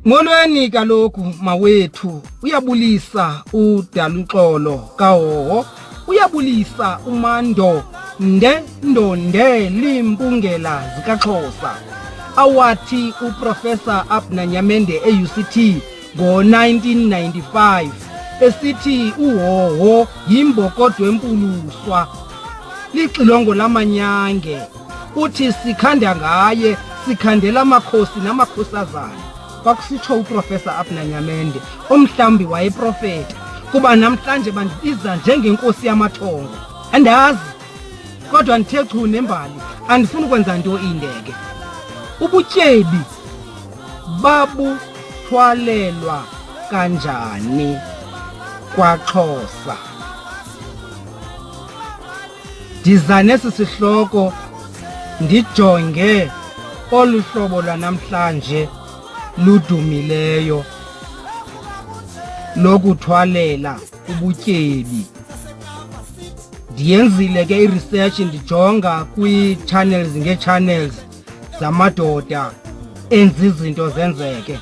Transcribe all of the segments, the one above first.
Molweni kaloku mawethu, uyabulisa udaluxolo kahoho, uyabulisa umando ndonde limpungela zikaXhosa. Awathi uProfessor Abnanyamende e-UCT ngo-1995 esithi uhoho yimbokodwe empuluswa, lixilongo lamanyange, uthi sikhanda ngaye sikhandela amakhosi namakhosazana. Kwakusitsho uProfessor Abnanyamende, omhlambi wayeprofeta, kuba namhlanje bandibiza njengenkosi yamathongo. Andazi, kodwa ndithe chu nembali, andifuni ukwenza nto indeke. Ubutyebi babuthwalelwa kanjani kwaXhosa? Ndiza nesi sihloko ndijonge olu hlobo lwanamhlanje ludumileyo lokuthwalela ubutyebi. Ndiyenzile ke i-research ndijonga kwi-channels nge-channels zamadoda enza izinto zenzeke.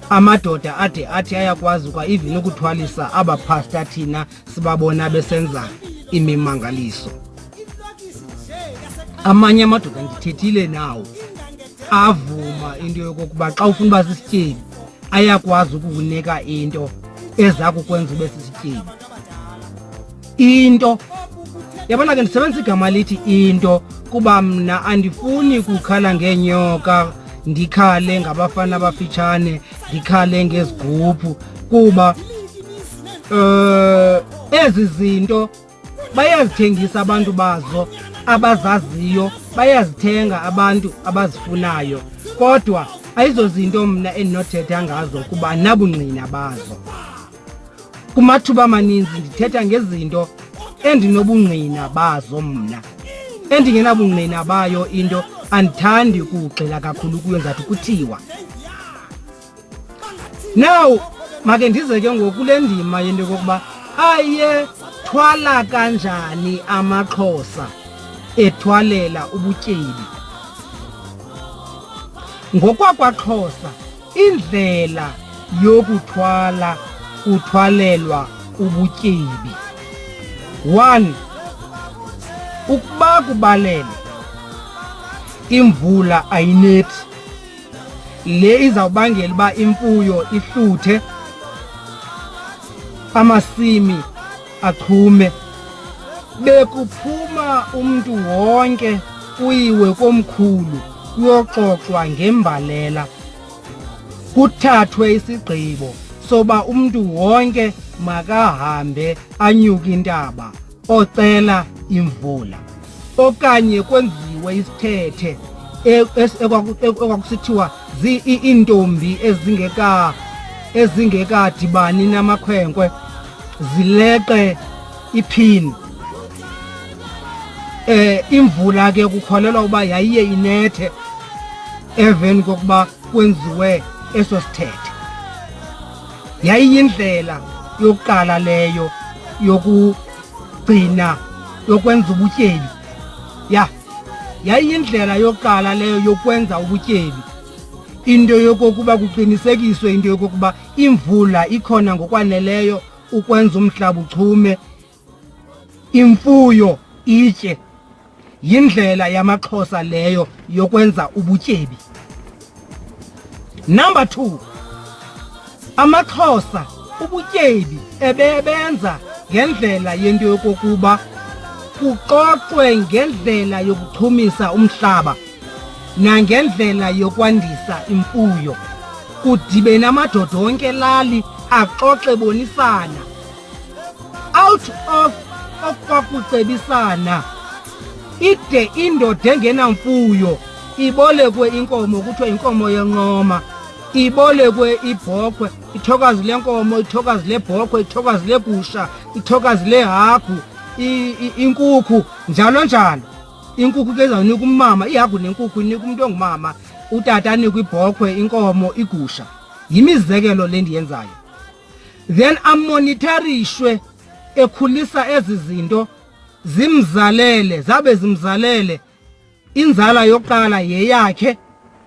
Amadoda ade athi ayakwazi kwa even ukuthwalisa abaphasta thina sibabona besenza imimangaliso. Amanye amadoda ndithethile nawo avuma into yokokuba xa ufuna uba sisityebi ayakwazi ukukunika into eza kukwenza ube sisityebi. Into yabona ke ndisebenzisa igama lithi into kuba mna andifuni kukhala ngeenyoka, ndikhale ngabafana abafitshane, ndikhale ngezigubhu, kuba ezi zinto bayazithengisa abantu bazo abazaziyo, bayazithenga abantu abazifunayo, kodwa ayizo zinto mna endinothetha ngazo kuba nabungqina bazo. Kumathuba amaninzi ndithetha ngezinto endinobungqina bazo mna. Endingenabungqina bayo into andithandi kugxila kakhulu kuyo, ngathi kuthiwa. Now make ndize ke ngokule ndima yento yokokuba aye thwala kanjani amaXhosa ethwalela ubutyebi. NgokwakwaXhosa indlela kuthwalelwa ubutyebi. 1. Ukuba kubalele imvula ayinethi, le izawubangela uba imfuyo ihluthe, amasimi achume, bekuphuma umntu wonke kuyiwe komkhulu kuyoxoxwa ngembalela, kuthathwe isigqibo soba umntu wonke makahambe anyuke intaba ocela imvula, okanye kwenziwe isithethe ekwakusithiwa iintombi ezingekadibani namakhwenkwe zileqe iphini. Imvula ke kukholelwa uba yayiye inethe emveni kokuba kwenziwe eso sithethe. Yayiyindlela yokuqala leyo yokwenza ubutyebi. Yayiyindlela yokuqala leyo yokwenza ubutyebi, into yokokuba kuqinisekiswe into yokokuba imvula ikhona ngokwaneleyo ukwenza umhlaba uchume, imfuyo itye. Yindlela yamaXhosa leyo yokwenza ubutyebi. Number 2, amaXhosa ubutyebi ebebenza ngendlela yento yokokuba kuxoxwe ngendlela yokuchumisa umhlaba nangendlela yokwandisa imfuyo. Kudibe namadoda onke lali axoxe bonisana. Out of okwakucebisana ide indoda engenamfuyo ibolekwe inkomo, kuthiwa inkomo yenqoma, ibolekwe ibhokhwe, ithokazi lenkomo, ithokazi lebhokhwe, ithokazi legusha, ithokazi lehagu, inkukhu, njalo njalo. Inkukhu ke izawunika umama, ihagu nenkukhu inika umuntu ongumama, utata anikwe ibhokhwe, inkomo, igusha. Yimizekelo le ndiyenzayo. Then amonitharishwe ekhulisa ezi zinto zimzalele, zabe zimzalele. Inzala yokuqala yeyakhe,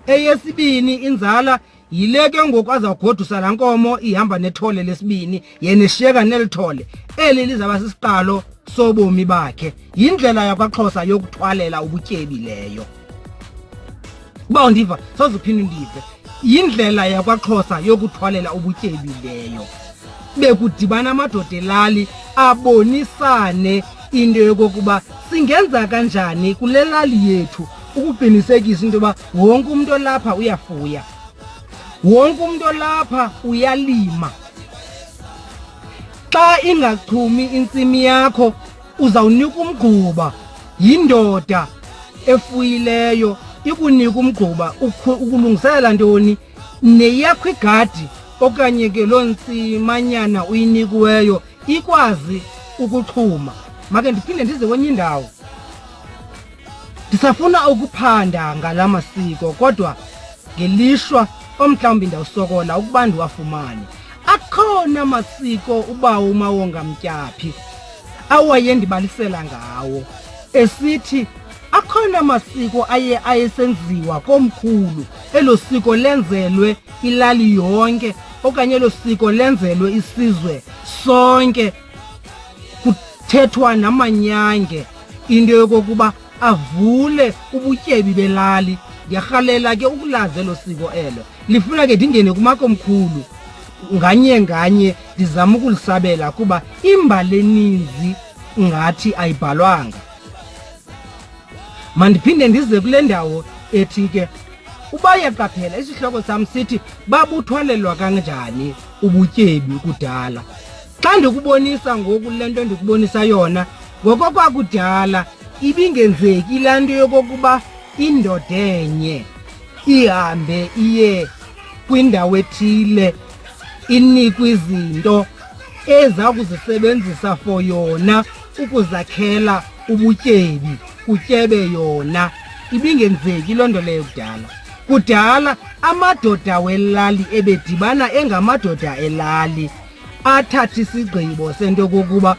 eyesibini inzala yile ke ngoku azawugodusa laa nkomo ihamba nethole lesibini yena eshiyeka neli thole eli lizawuba sisiqalo sobomi bakhe. Yindlela yakwaXhosa yokuthwalela ubutyebi leyo. Uba undiva sozuphinde undive. Yindlela yakwaXhosa yokuthwalela ubutyebi leyo. Bekudibana amadoda elali abonisane into yokokuba singenza kanjani kule lali yethu ukuqinisekisa into yoba wonke umuntu olapha uyafuya, wonke umuntu olapha uyalima. Xa ingachumi intsimi yakho uzawunika umgquba. Yindoda efuyileyo ikunika umgquba ukulungiselela ntoni neyakho igadi okanye ke loo ntsimanyana uyinikiweyo ikwazi ukuchuma. Make ndiphinde ndize kwenye indawo. Ndisafuna ukuphanda ngala masiko kodwa ngelishwa omhlawumbi ndawusokola ukuba ndiwafumane. Akhona amasiko ubawo uMawonga Mtyaphi awayendibalisela ngawo esithi akhona amasiko ayesenziwa komkhulu. Elo siko lenzelwe ilali yonke okanye elo siko lenzelwe isizwe sonke. Kuthethwa namanyange into yokokuba avule ubutyebi belali. Ndiyarhalela ke ukulazi elo siko elo. Lifuna ke ndingene kumakomkhulu nganye ndizama ukulisabela kuba imbali eninzi ngathi ayibhalwanga. Mandiphinde ndize kule ndawo ethi ke uba uyaqaphela isihloko sam sithi babuthwalelwa kanjani ubutyebi kudala. Xa ndikubonisa ngoku le nto ndikubonisa yona ngokokwakudala ibingenzeki laa nto yokokuba indoda enye ihambe iye kwindawo ethile inikwe izinto eza kuzisebenzisa for yona ukuzakhela ubutyebi kutyebe yona. Ibingenzeki loo nto leyo kudala. Kudala amadoda welali ebedibana engamadoda elali athatha isigqibo sento kokuba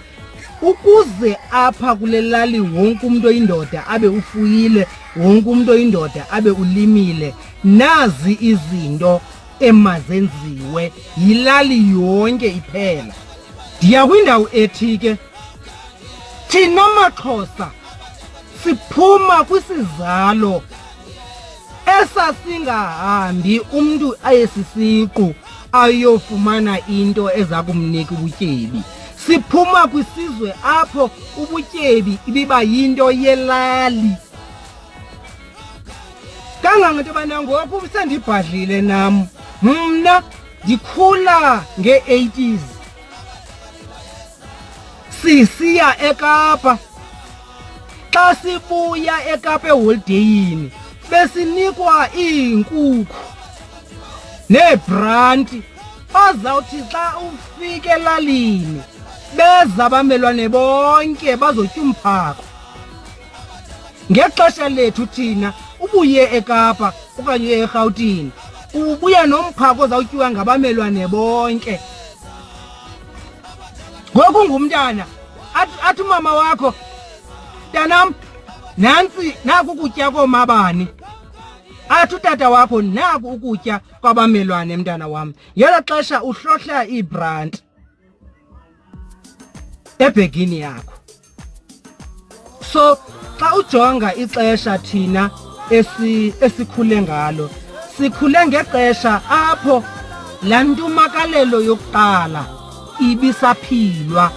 ukuze apha kule lali wonke umuntu oyindoda abe ufuyile, wonke umuntu oyindoda abe ulimile, nazi izinto emazenziwe yilali yonke iphela. Ndiya kwindawo ethi ke thina maXhosa siphuma kwisizalo esasingahambi umntu ayesisiqu ayofumana into eza kumnika ubutyebi. Siphuma kwisizwe apho ubutyebi ibiba yinto yelali. Kangangento yobana ngoku sendibhadlile nam, mna ndikhula nge-80s sisiya eKapa. Xa sibuya eKapa eholideyini besinikwa iinkukhu neebranti ozawuthi xa ufike elalini beza abamelwane bonke bazotya umphako. Ngexesha lethu thina ubuye eKapa okanye uye eRhawutini ubuya nomphako ozawutyiwa ngabamelwane bonke. Ngoku ngumntana athi umama wakho, mntanam nantsi naku ukutya koomabani. Athi utata wakho naku ukutya kwabamelwane mntana wam. Ngelo xesha uhlohla iibranti ebhegini yakho. So xa ujonga ixesha thina esikhule ngalo, sikhule ngexesha apho laa ntumakalelo yokuqala ibisaphilwa.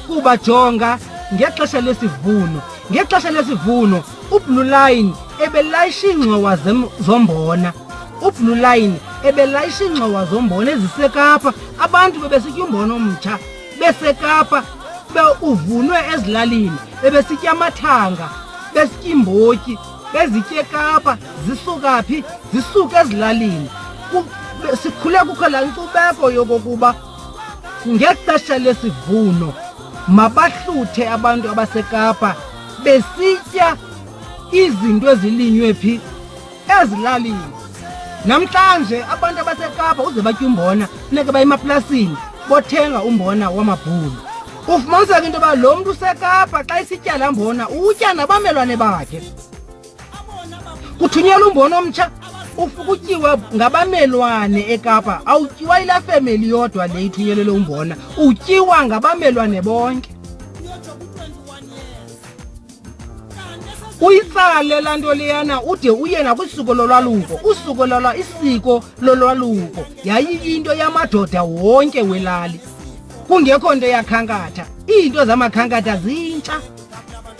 Kuba jonga ngexesha lesivuno, ngexesha lesivuno uBlue Line ebelayisha iingxowa zombona. uBlue Line ebelayisha iingxowa zombona eziseKapa. Abantu bebesitya umbona omtsha beseKapa, uvunwe ezilalini, bebesitya amathanga, besitya iimbotyi, bezitya eKapa. Zisuka phi? Zisuka ezilalini. Sikhule kukho laa nkcubeko yokokuba ngexesha lesivuno mabahluthe abantu abaseKapa besitya izinto ezilinywe phi? Ezilalini. Namhlanje abantu abaseKapa uze batya umbona funeka baye emaplasini bothenga umbona wamabhulu. Ufumaniseka into yoba lo mntu useKapa xa isitya laa mbona utya nabamelwane bakhe. Kuthunyelwa umbona omtsha ufukutyiwe ngabamelwane eKapa, awutyiwa ila family yodwa le ithunyelele umbona, utyiwa ngabamelwane bonke. Uyitsale laa nto leyana ude uye nakwisiko lolwaluko. Isiko lolwaluko yayiyinto yamadoda wonke welali, kungekho nto yakhankatha. Iinto zamakhankatha zintsha,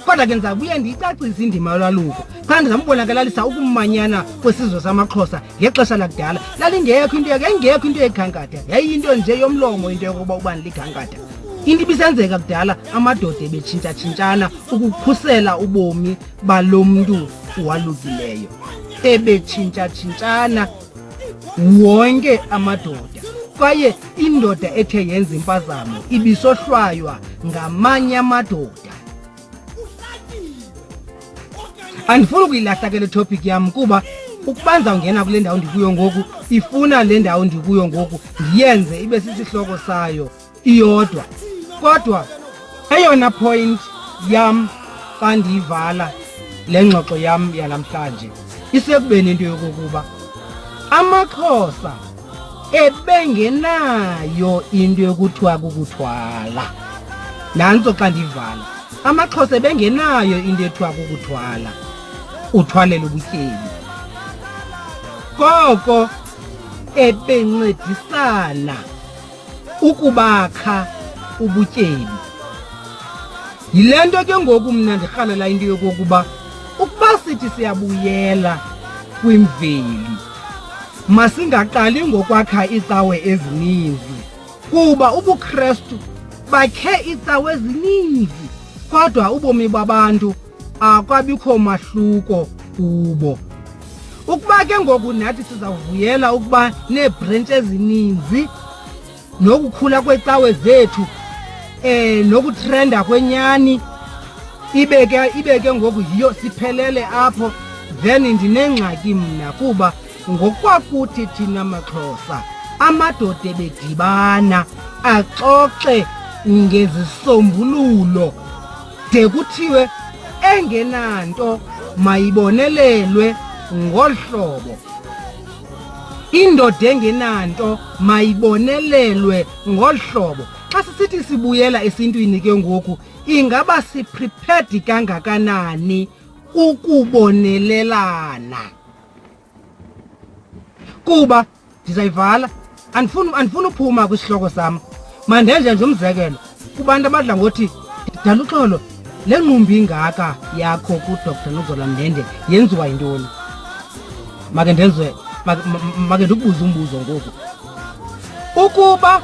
kodwa ke ndizabuye ndiyicacise indima yolwaluko xa ndizambonakalisa ukumanyana kwesizwe samaXhosa ngexesha lakudala. Yayingekho into yekhankatha, yayiyinto nje yomlomo into yokuba ubani likhankatha. Into ibisenzeka kudala, amadoda ebetshintshatshintshana ukukhusela ubomi balo mntu uwalukileyo. Ebetshintshatshintshana wonke amadoda, kwaye indoda ethe yenza impazamo ibisohlwaywa ngamanye amadoda. Andifuni ukuyilahla ke le topic yam, kuba ukuba ndizawungena kule ndawo ndikuyo ngoku ifuna le ndawo ndikuyo ngoku ndiyenze ibe sisihloko sayo iyodwa. Kodwa eyona point yam xa ndiyivala le ngxoxo yam yanamhlanje isekubeni into yokokuba amaXhosa ebengenayo into yokuthiwa kukuthwala. Nantso xa ndiyivala, amaXhosa ebengenayo into ethiwa kukuthwala, uthwalela ubutyebi. Koko ebencedisana ukubakha ubutyebi. Yile nto ke ngoku mna ndirhalela into yokokuba ukuba sithi siyabuyela kwimveli, masingaqali ngokwakha iicawe ezininzi, kuba ubuKrestu bakhe iicawe ezininzi kodwa ubomi babantu akwabikho mahluko kubo. Ukuba ke ngoku nathi sizawuvuyela ukuba neebrentshi ezininzi nokukhula kweecawe zethu nokutrenda kwenyani, ibe ke ngoku yiyo siphelele apho, then ndinengxaki mna, kuba ngokwakuthi thina maXhosa amadoda bedibana axoxe ngezisombululo de kuthiwe engenanto mayibonelelwe ngolu hlobo, indoda engenanto mayibonelelwe ngolu hlobo. Xa sisithi sibuyela esintwini ke ngoku, ingaba siprepared kangakanani ukubonelelana? Kuba ndizayivala, andifuni uphuma kwisihloko sam. Mandenje nje umzekelo kubantu abadla ngothi, Daluxolo, le ngqumbi ingaka yakho kuDr Nozola Mndende yenziwa yintoni? Make ndikubuze umbuzo ngoku. Ukuba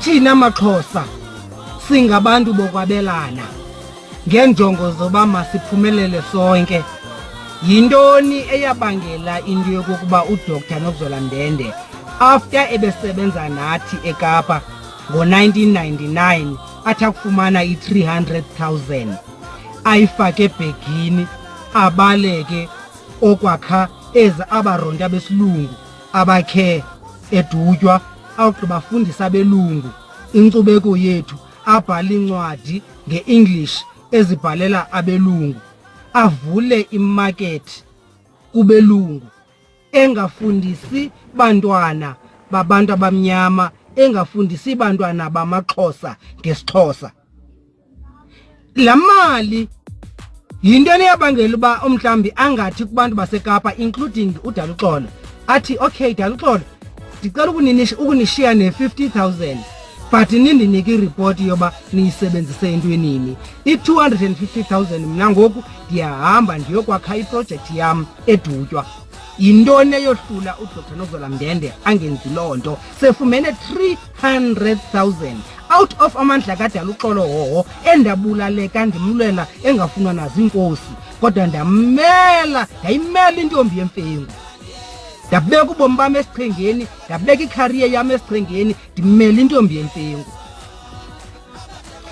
thina maXhosa singabantu bokwabelana ngeenjongo zoba masiphumelele sonke, yintoni eyabangela into yokokuba uDr Nozola Mndende after ebesebenza nathi eKapa ngo-1999 athi akufumana i-300,000 ayifake ebhegini abaleke okwakha eza abaronti abesilungu abakhe edutywa, awugqiba bafundisa abelungu inkcubeko yethu, abhala incwadi nge-English ezibhalela abelungu, avule imakethi kubelungu, engafundisi bantwana babantu abamnyama, engafundisi bantwana bamaXhosa ngesiXhosa. La mali yintoni eyabangela uba umhlawumbi angathi kubantu baseKapa including uDaluxolo athi, okay Daluxolo, ndicela ukunishiya ne-50,000 but nindinike iripoti yoba niyisebenzise entwenini. I-250,000 mna ngoku ndiyahamba ndiyokwakha iprojekthi yam edutywa. Yintoni eyohlula uDr Nozola Mndende angenzi loo nto? Sefumene 300,000 out of amandla kaDaluxolo hoho endabulaleka ndimlwela engafunwa naziinkosi, kodwa ndayimela intombi yemfengu, ndabeka ubomi bam esichengeni, ndabeka ikhariye yam esichengeni, ndimela intombi yemfengu.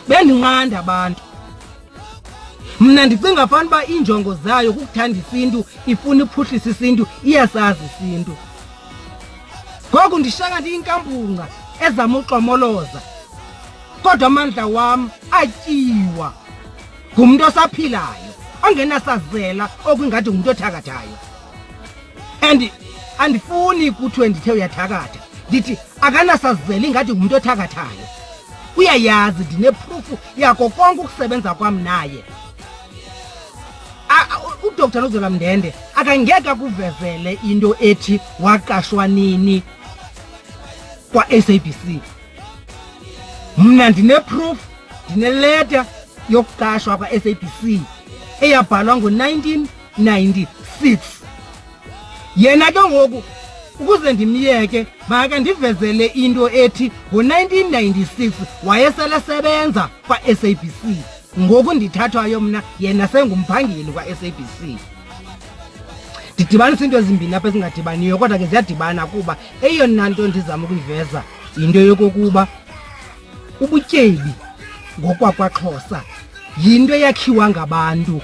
Bendinqanda abantu. Mna ndicinga fanuba iinjongo zayo kukuthanda isintu, ifuna iphuhlisa isintu, iyasazi isintu. Ngoku ndishanga ndiyinkampungca ezama uxomoloza, kodwa amandla wam atyiwa ngumntu osaphilayo ongenasazela okwingathi ngumntu othakathayo. and andifuni kuthiwe ndithe uyathakatha. Ndithi akanasazeli ngathi ngumuntu othakathayo. Uyayazi ndineproof yako konke ukusebenza kwam naye. UDr Nozela Mndende akangeka kuvezele into ethi waqashwa nini kwa-SABC. Mna ndineproof, ndineleta yokuqashwa kwa-SABC eyabhalwa ngo-1996. Yena ke ngoku ukuze ndimyeke maka ndivezele into ethi ngo-1996 wayesele sebenza kwa-SABC. Ngoku ndithathwayo mna yena sengumphangeli kwa-SABC. Ndidibanisa into ezimbini apha ezingadibaniyo, kodwa ke ziyadibana kuba eyona nto ndizama ukuyiveza yinto yokokuba ubutyebi ngokwakwaXhosa yinto eyakhiwa ngabantu.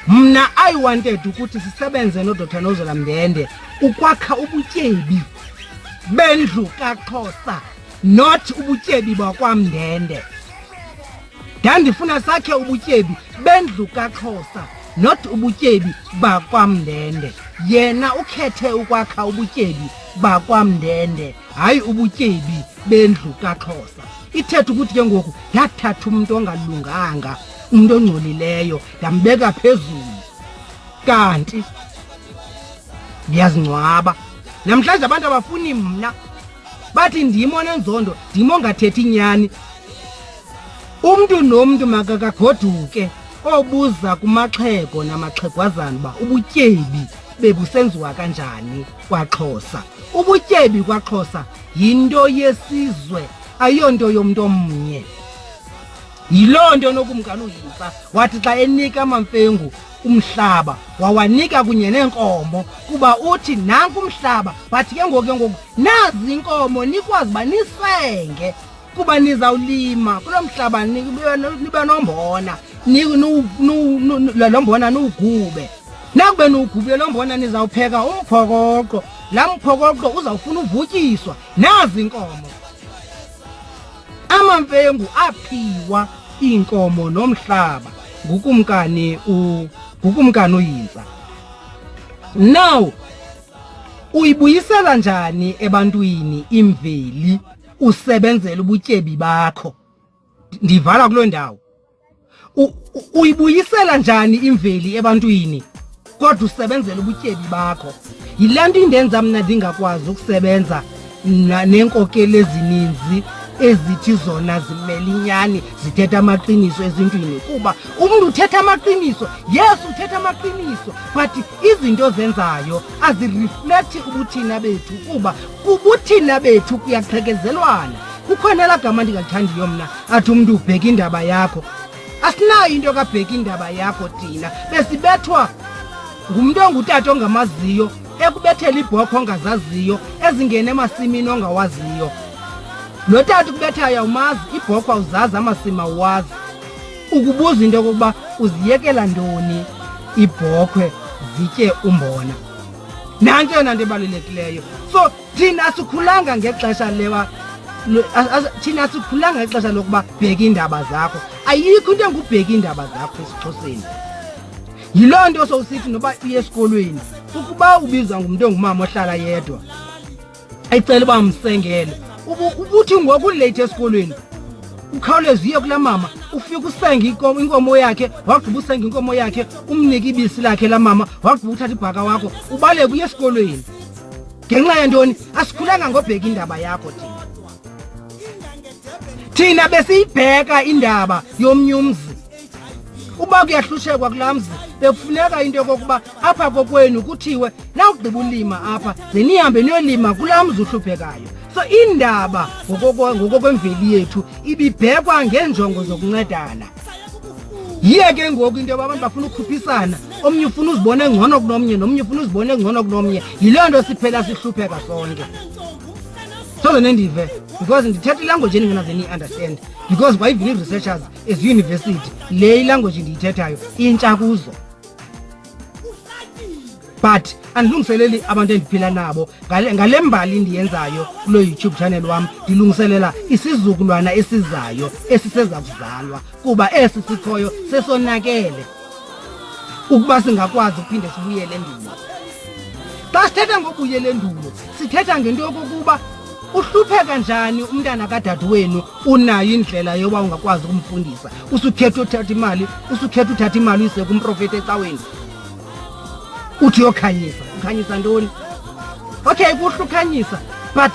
Mna I wanted ukuthi sisebenze noDr Nozela Mndende ukwakha ubutyebi bendlu kaXhosa, not ubutyebi bakwaMndende. Ndandifuna sakhe ubutyebi bendlu kaXhosa, not ubutyebi bakwaMndende. Yena ukhethe ukwakha ubutyebi bakwaMndende, hayi ubutyebi bendlu kaXhosa. Ithetha ukuthi ke ngoku ndathatha umuntu ongalunganga, umuntu ongcolileyo, ndambeka phezulu. Kanti ngiyazingcwaba namhlanje abantu abafuni mna, bathi ndimo nenzondo, ndimo ngathethi inyani. Umntu nomntu makakagoduke obuza kumaxhego namaxhegwazana uba ubutyebi bebusenziwa kanjani kwaXhosa. Ubutyebi kwaXhosa yinto yesizwe, ayonto yomntu omnye. Yiloo nto nokumkani uYinza wathi xa enika amaMfengu umhlaba wawanika kunye neenkomo, kuba uthi nanku umhlaba, bathi ke ngoku nazi inkomo nikwazi uba nisenge, kuba nizawulima kulo mhlaba nibe nombona, lo mbona niwugube. Nakube niwugubile lo mbona nizawupheka umphokoqo, laa mphokoqo uzawufuna uvutyiswa. Nazi inkomo. AmaMfengu aphiwa iinkomo nomhlaba ngukumkani uYinza. Now uyibuyisela njani ebantwini imveli usebenzela ubutyebi bakho? Ndivala kuloo ndawo. Uyibuyisela njani imveli ebantwini kodwa usebenzela ubutyebi bakho? Yile nto indenza mna ndingakwazi ukusebenza nenkokeli ezininzi ezithi zona zimela inyani, zithetha amaqiniso ezintwini, kuba umuntu uthetha amaqiniso. Yes, uthetha amaqiniso, but izinto zenzayo azireflect ubuthina bethu, kuba kubuthina bethu kuyaqhekezelwana. Kukhona la gama ndingathandiyo mna athi umuntu ubheka indaba yakho. Asinayo into kabheka indaba yakho thina. Besibethwa ngumuntu ongutata ongamaziyo, ekubethela ibhokho ongazaziyo, ezingene emasimini ongawaziyo. Lo tata ukubethayo awumazi, ibhokho awuzazi, amasimi awazi. Ukubuza into yokokuba uziyekela ntoni ibhokhwe zitye umbona. Nanto yona nto ebalulekileyo. So thina sikhulanga ngexesha thina sikhulanga ngexesha lokuba bheka iindaba zakho. Ayikho into engubheka iindaba zakho esiXhoseni. Yiloo nto sowusithi noba uye esikolweni, ukuba ubizwa ngumuntu ongumama ohlala yedwa, ayicela uba msengele. Ubuthi ngoku ulate esikolweni, ukhawuleze uye kulaa mama, ufike usenge inkomo yakhe, wagqiba usenga inkomo yakhe, umnike ibisi lakhe laa mama, wagqiba uthatha ibhaka wakho, ubaleke uye esikolweni. Ngenxa yantoni? Asikhulanga ngobheka indaba yakho thina. Thina besiyibheka indaba yomnye umzi. Uba kuyahlushekwa kulaa mzi, bekufuneka into yokokuba apha kokwenu kuthiwe nawugqiba ulima apha ze nihambe niyolima kulaa mzi uhluphekayo. So indaba ngokokwemveli yethu ibibhekwa ngeenjongo zokuncedana. Yiye ke ngoku into yoba abantu bafuna ukhuphisana, omnye ufuna uzibone engcono kunomnye, nomnye ufuna uzibone engcono kunomnye. Yiloo nto siphela sihlupheka sonke. Soze nendive, because ndithetha ilanguage endingenaze niyi-understand, because by even researchers as university le ilanguage ndiyithethayo intsha kuzo. But andilungiseleli abantu endiphila nabo ngale mbali ndiyenzayo kulo YouTube channel wam, ndilungiselela isizukulwana esizayo esiseza kuzalwa, kuba esi sikhoyo sesonakele ukuba singakwazi ukuphinde sibuyele endlini. Xa sithetha ngokubuyela endulo sithetha ngento yokokuba uhlupheka njani umntana kadade wenu unayo indlela yoba ungakwazi ukumfundisa. Usukhetha uthatha imali uyise kumprofeti ecaweni. Uthi yokhanyisa, ukhanyisa ntoni? Okay, kuhle ukhanyisa, but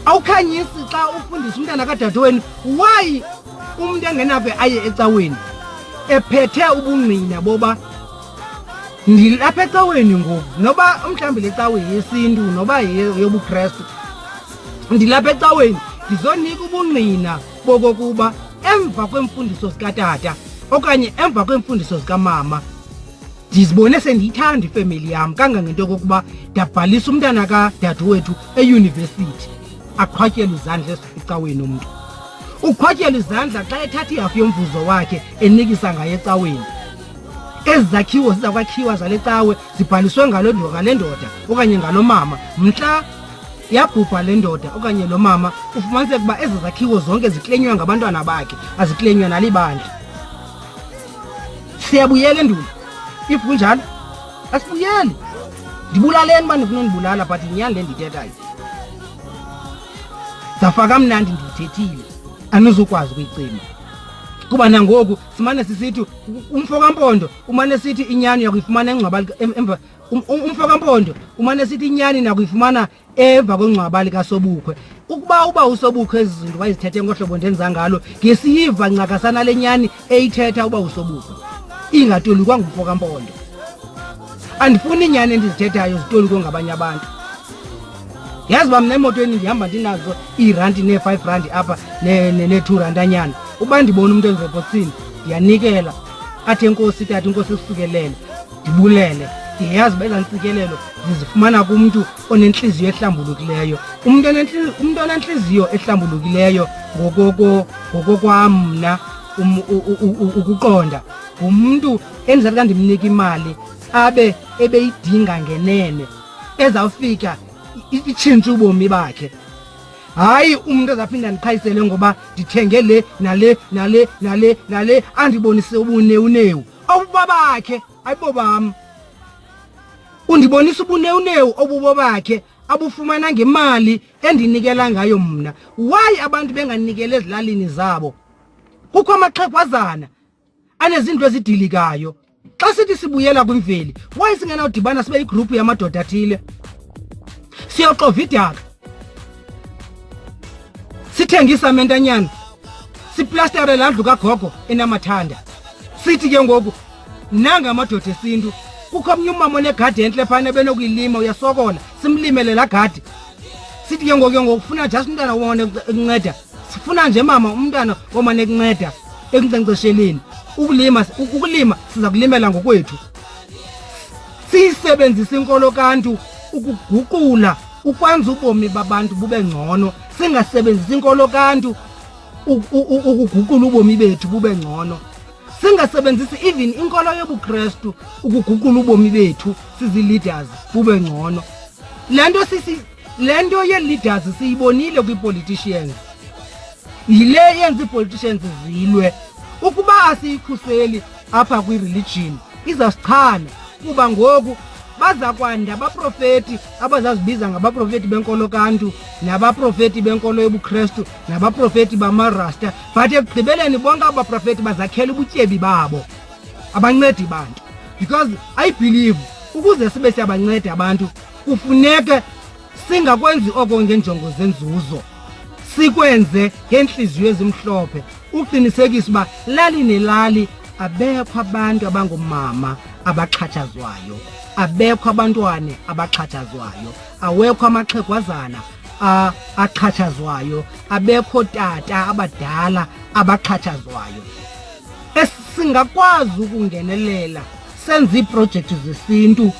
awukhanyisi xa ufundisa umntana kadade wenu. Why umuntu engenave aye ecaweni ephethe ubungqina boba ndilapha ecaweni ngoku, noba mhlawumbi le cawe yesintu noba yobuKrestu, ndilapha ecaweni ndizonika ubungqina bokokuba emva kwemfundiso zikatata okanye emva kwemfundiso zikamama ndizibone sendiyithanda ifemeli yam kangangento yokokuba ndabhalisa umntana kadade wethu eyunivesithi aqhwatyelwe izandla ecaweni. Umntu uqhwatyelwa izandla xa ethatha ihafu yomvuzo wakhe enikisa ngayo ecaweni. Ezi zakhiwo zizakwakhiwa zale cawe zibhaliswe ngale ndoda okanye ngalo mama. Mhla yabhubha le ndoda okanye lo mama ufumaniseke ukuba ezi zakhiwo zonke ziklenywa ngabantwana bakhe, aziklenywa nalibandla. Siyabuyela endulo if kunjalo asibuyeli. Ndibulaleni uba ndifuna ndibulala but inyani le ndiyithethayo. Zafaka mnandi ndiyithethile anizukwazi ukuyicima. Kuba nangoku simane sisithi umfo kaMpondo umane sithi inyani yakuyifumana engcwaba emva umfo kaMpondo umane sithi inyani nakuyifumana emva kwengcwaba likaSobukwe. Ukuba uba uSobukwe ezi zinto wayezithethe ngohlobo ndenza ngalo ngesiyiva ncakasana lenyani eyithetha uba uSobukwe ingatolikwa ngumfo kaMpondo. Andifuni inyani endizithethayo zitolikwe ngabanye abantu. Yazi ba mna emotweni ndihamba ndinazo iRandi ne5 rand apha ne2 randanyana. Uba ndibona umuntu endirepotsini ndiyanikela, athi enkosi tata inkosi isukelele, ndibulele. Ndiyazi uba ezantsikelelo ndizifumana kumntu onentliziyo ehlambulukileyo. Umntu onentliziyo ehlambulukileyo ngokokwam mna ukuqonda ngumntu endizathi xa ndimnika imali abe ebeyidinga ngenene ezawufika itshintshe ubomi bakhe. Hayi umuntu ezaphinda ndiqhayisele ngoba ndithenge le nale andibonise ubunewunewu obubo bakhe ayibo bam. Undibonisa ubunewunewu obubo bakhe abufumana ngemali endinikela ngayo mna. Why abantu benganikele ezilalini zabo? Kukho amaxhegwazana anezinto ezidilikayo. Xa sithi sibuyela kwimveli, why singenawudibana sibe igroup yamadoda athile siyoxova idaka, sithengisa mentanyana, siplastare laa ndlu kagogo enamathanda, sithi ke ngoku nanga amadoda esintu. Kukho omnye umama onegadi entle phana benokuyilima, uyasokola, simlimele laa gadi. Sithi ke ngoku ufuna just umntana womane ekunceda, sifuna nje mama umntana womane ekunceda ekunkcenkcesheleni. Ukulima siza kulimela ngokwethu. Siyisebenzisa inkolo kantu ukuguqula ukwenza ubomi babantu bube ngcono. Singasebenzisa inkolo kantu ukuguqula ubomi bethu bube ngcono. Singasebenzisi even inkolo yobuKrestu ukuguqula ubomi bethu sizi-leaders bube ngcono. Le nto ye-leaders siyibonile kwi-politicians. Yile yenza ii-politicians zilwe. Ukuba asiyikhuseli apha kwi-religion izasichana, kuba ngoku baza kwanda abaprofeti abazazibiza ngabaprofeti benkolo kantu nabaprofeti benkolo yobuKrestu nabaprofeti bamarasta, but ekugqibeleni bonke abaprofeti bazakhela ubutyebi babo, abancedi abantu. Because I believe ukuze sibe siyabanceda abantu kufuneke singakwenzi oko ngenjongo zenzuzo, sikwenze ngentliziyo ezimhlophe, uqinisekisa uba lali nelali abekho abantu abangomama abaxhatshazwayo, abekho abantwana abaxhatshazwayo, awekho amaxhegwazana axhatshazwayo, abekho tata abadala abaxhatshazwayo. Singakwazi ukungenelela senze iiprojekthi zesintu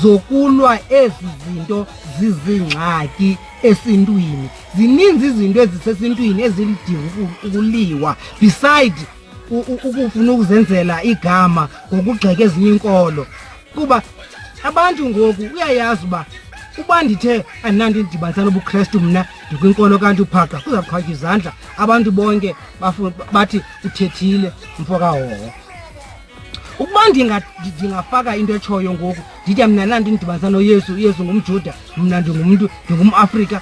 zokulwa ezi zinto zizingxaki esintwini. Zininzi izinto ezisesintwini ezidinga ukuliwa beside ukufuna ukuzenzela igama ngokugxeka ezinye inkolo. Kuba abantu ngoku uyayazi uba ndithe andinandidibanisa nobuKrestu mna ndikwinkolo kanti uphaqa kuzaqhwatywa izandla abantu bonke bathi uthethile mfo kahoho. Ukuba xa ndingafaka into etshoyo ngoku ndithi mna nanto ndidibanisa noYesu, uYesu ngumJuda, mna ndingumntu ndingumAfrika,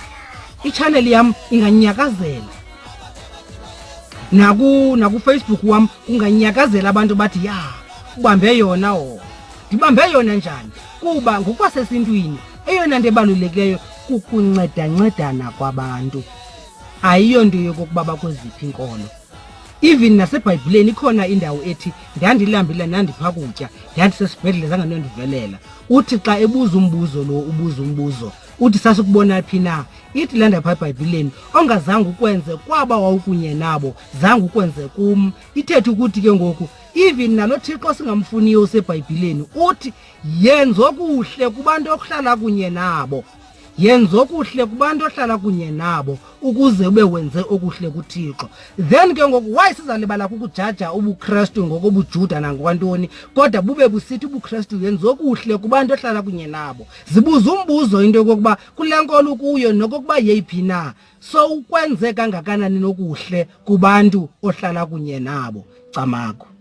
i-channel yam inganyakazela. nakuFacebook wam kunganyakazela abantu bathi ya ubambe yona ndibambe yona njani, kuba ngokwasesintwini eyona nto ebalulekileyo kukuncedancedana kwabantu, ayiyo nto yokokuba bakweziphi inkolo. Even naseBhayibhileni ikhona indawo ethi ndandilambile ndandipha kutya ndandisesibhedlele zange ndondivelela. Uthi xa ebuza umbuzo lo ubuza umbuzo uthi sasikubona phi na, ithi landa phaa eBhayibhileni ongazange ukwenze kwaba wawukunye nabo zange ukwenze kum. Ithethe ukuthi ke ngoku even nalo Thixo singamfuniyo useBhayibhileni uthi yenza okuhle kubantu okuhlala kunye nabo, yenza okuhle kubantu ohlala kunye nabo ukuze ube wenze okuhle kuThixo. Then ke ngoku why sizalibala kukujaja ubuKristu ngokobuJuda nangokwantoni, kodwa bube busithi ubuKristu yenza okuhle kubantu ohlala kunye nabo. Zibuza umbuzo into yokokuba kule nkolo kuyo nokokuba yeyiphi na, so ukwenze kangakanani nokuhle kubantu ohlala kunye nabo. Camakho.